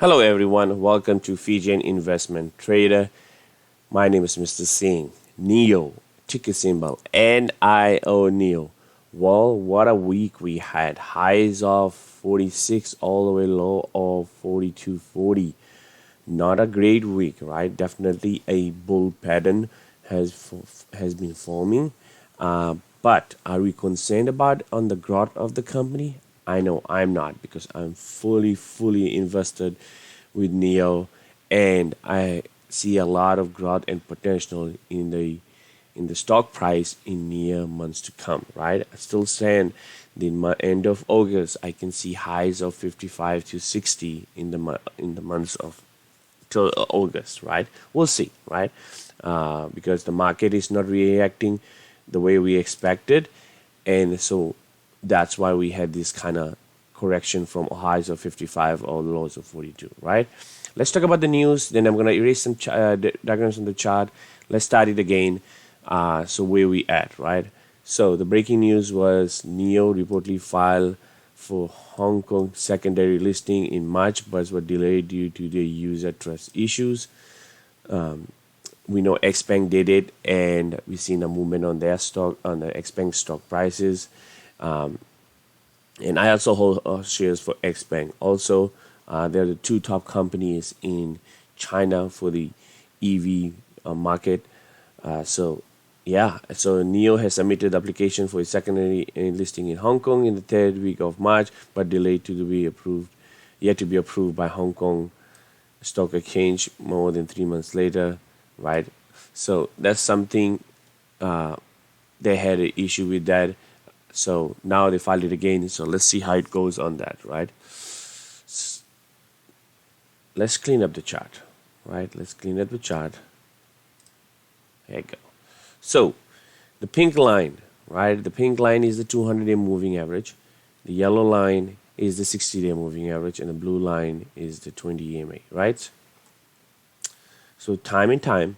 Hello everyone, welcome to Fijian Investment Trader. My name is Mr. Singh. NIO, ticker symbol NIO NIO. Well, what a week we had. Highs of 46 all the way low of 42.40. Not a great week, right? Definitely a bull pattern has been forming. But are we concerned about on the growth of the company? I know I'm not because I'm fully invested with NEO, and I see a lot of growth and potential in the stock price in near months to come. Right? I still saying the end of August I can see highs of 55 to 60 in the months of till August, right? We'll see, right? Because the market is not reacting the way we expected, and so that's why we had this kind of correction from highs of 55 or lows of 42, right? Let's talk about the news. Then I'm gonna erase some diagrams on the chart. Let's start it again. So where we at, right? So the breaking news was NEO reportedly filed for Hong Kong secondary listing in March, but were delayed due to the user trust issues. We know Xpeng did it, and we've seen a movement on their stock, on the Xpeng stock prices. And I also hold shares for Xpeng. Also, they're the two top companies in China for the EV market. So NEO has submitted the application for a secondary listing in Hong Kong in the third week of March, but delayed to be approved, yet to be approved by Hong Kong Stock Exchange more than 3 months later, right? So that's something they had an issue with that. So now they filed it again. So let's see how it goes on that, right? Let's clean up the chart, right? Let's clean up the chart. There you go. So the pink line, right? The pink line is the 200-day moving average. The yellow line is the 60-day moving average, and the blue line is the 20 EMA, right? So time and time,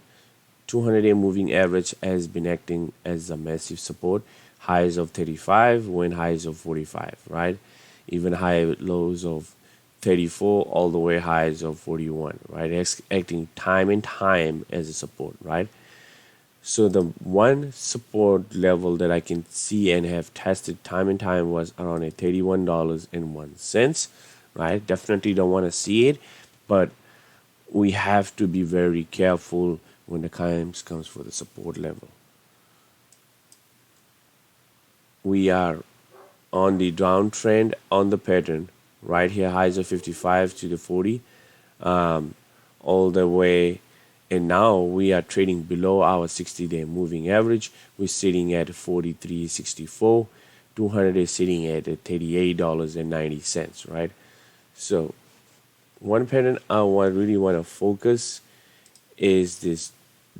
200-day moving average has been acting as a massive support. Highs of 35, when highs of 45, right? Even high lows of 34, all the way highs of 41, right? It's acting time and time as a support, right? So the one support level that I can see and have tested time and time was around at $31.01, right? Definitely don't want to see it, but we have to be very careful when the time comes for the support level. We are on the downtrend on the pattern right here, highs of 55 to the 40, all the way, and now we are trading below our 60-day moving average. We're sitting at 43.64. 200 is sitting at $38.90, right? So one pattern I really want to focus is this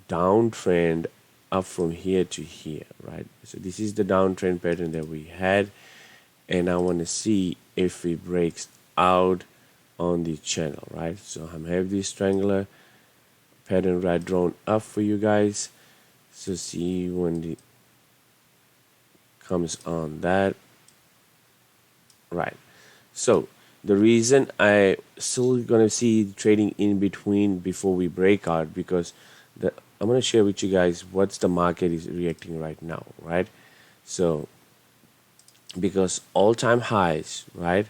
downtrend up from here to here, right? So this is the downtrend pattern that we had, and I want to see if it breaks out on the channel, right? So I'm have this triangular pattern right drawn up for you guys. So see when it comes on that, right? So the reason I still gonna see trading in between before we break out, because I'm going to share with you guys what's the market is reacting right now, right? So because all-time highs, right?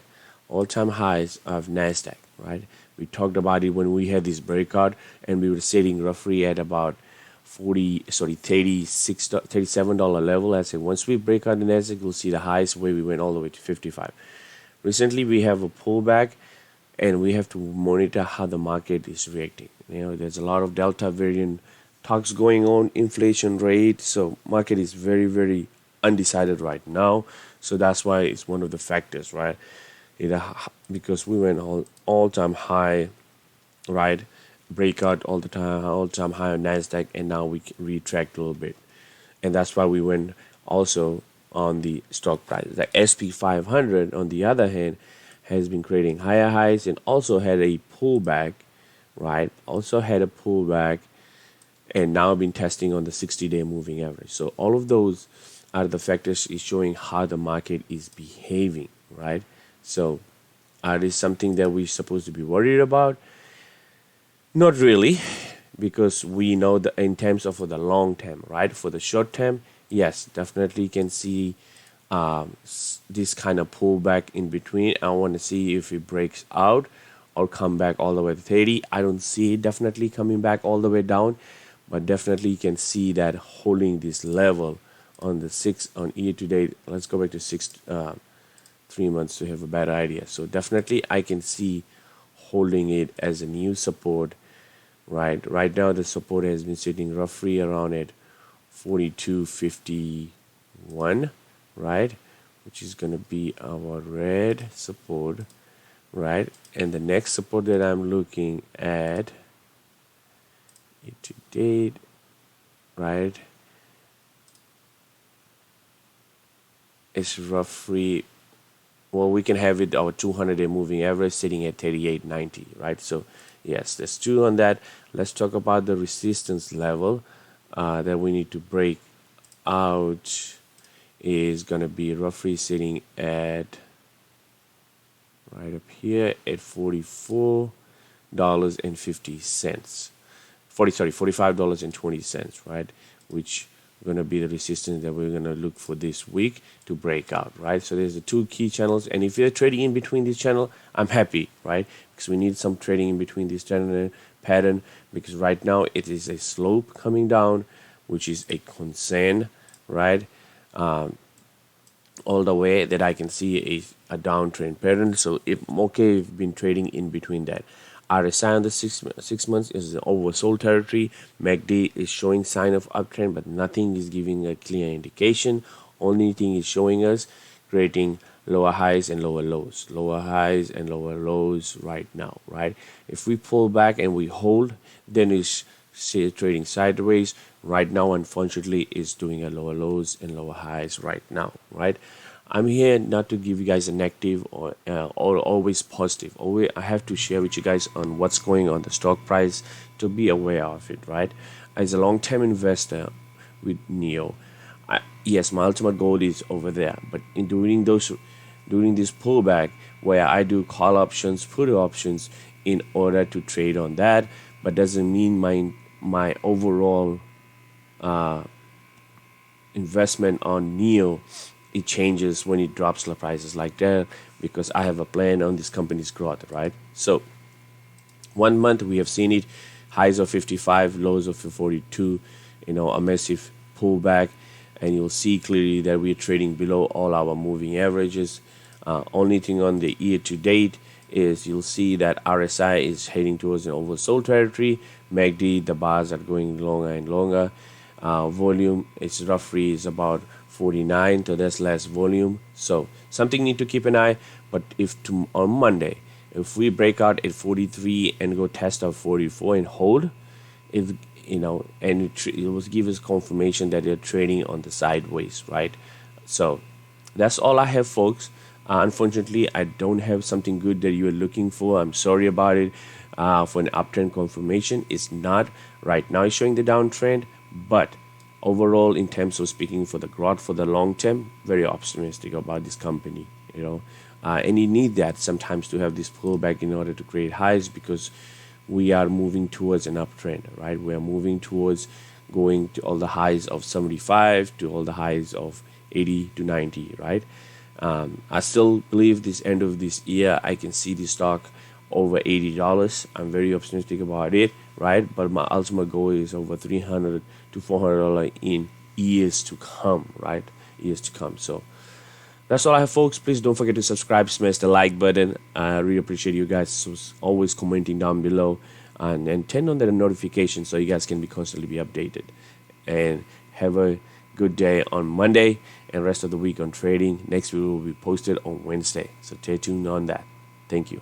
All-time highs of NASDAQ, right? We talked about it when we had this breakout, and we were sitting roughly at about $37 level. I said once we break out the NASDAQ, we'll see the highs where we went all the way to 55. Recently, we have a pullback, and we have to monitor how the market is reacting. There's a lot of Delta variant talks going on, inflation rate, so market is very undecided right now. So that's why it's one of the factors, right? Because we went all-time high, right? Breakout all-time high on NASDAQ, and now we retract a little bit, and that's why we went also on the stock prices. The SP 500, on the other hand, has been creating higher highs and also had a pullback, right? Also had a pullback, and now been testing on the 60-day moving average. So all of those are the factors is showing how the market is behaving, right? So Are this something that we're supposed to be worried about? Not really, because we know that in terms of for the long term, right? For the short term, yes, definitely can see this kind of pullback in between. I want to see if it breaks out or come back all the way to 30. I don't see it definitely coming back all the way down, but definitely you can see that holding this level on the six on year to date. Let's go back to 3 months to have a better idea. So definitely I can see holding it as a new support. Right now the support has been sitting roughly around at 42.51, right, which is going to be our red support, right? And the next support that I'm looking at to date, right, is roughly, well, we can have it our 200-day moving average sitting at 38.90, right? So yes, there's two on that. Let's talk about the resistance level that we need to break out. Is going to be roughly sitting at right up here at $44.50. $45.20, right? Which going to be the resistance that we're going to look for this week to break out, right? So there's the two key channels, and if you're trading in between this channel, I'm happy, right? Because we need some trading in between this channel pattern, because right now it is a slope coming down, which is a concern, right? All the way that I can see is a downtrend pattern. So if I'm okay, if been trading in between that. RSI on the 6 months is the oversold territory. MACD is showing sign of uptrend, but nothing is giving a clear indication. Only thing is showing us creating lower highs and lower lows, lower highs and lower lows right now, right? If we pull back and we hold, then it's trading sideways. Right now, unfortunately, is doing a lower lows and lower highs right now, right? I'm here not to give you guys a negative or always positive. Always, I have to share with you guys on what's going on the stock price to be aware of it, right? As a long-term investor with NIO, yes, my ultimate goal is over there. But in during this pullback, where I do call options, put options in order to trade on that, but doesn't mean my overall investment on NIO, it changes when it drops the prices like that, because I have a plan on this company's growth, right? So 1 month we have seen it, highs of 55, lows of 42, a massive pullback, and you'll see clearly that we're trading below all our moving averages. Only thing on the year to date is you'll see that RSI is heading towards an oversold territory. MACD, the bars are going longer and longer. Volume is roughly is about 49, so there's less volume, so something need to keep an eye. But if on Monday, if we break out at 43 and go test out 44 and hold, if and it will give us confirmation that they're trading on the sideways, right? So that's all I have, folks. Unfortunately, I don't have something good that you are looking for. I'm sorry about it. For an uptrend confirmation, it's not right now. It's showing the downtrend, but overall, in terms of speaking for the growth for the long term, very optimistic about this company. And you need that sometimes to have this pullback in order to create highs, because we are moving towards an uptrend, right? We are moving towards going to all the highs of 75 to all the highs of 80 to 90, right? I still believe this end of this year I can see the stock over $80. I'm very optimistic about it, right? But my ultimate goal is over $300 to $400 in years to come, right? Years to come. So that's all I have, folks. Please don't forget to subscribe, smash the like button. I really appreciate you guys always commenting down below, and turn on the notification so you guys can be constantly be updated. And have a good day on Monday and rest of the week on trading. Next video will be posted on Wednesday, so stay tuned on that. Thank you.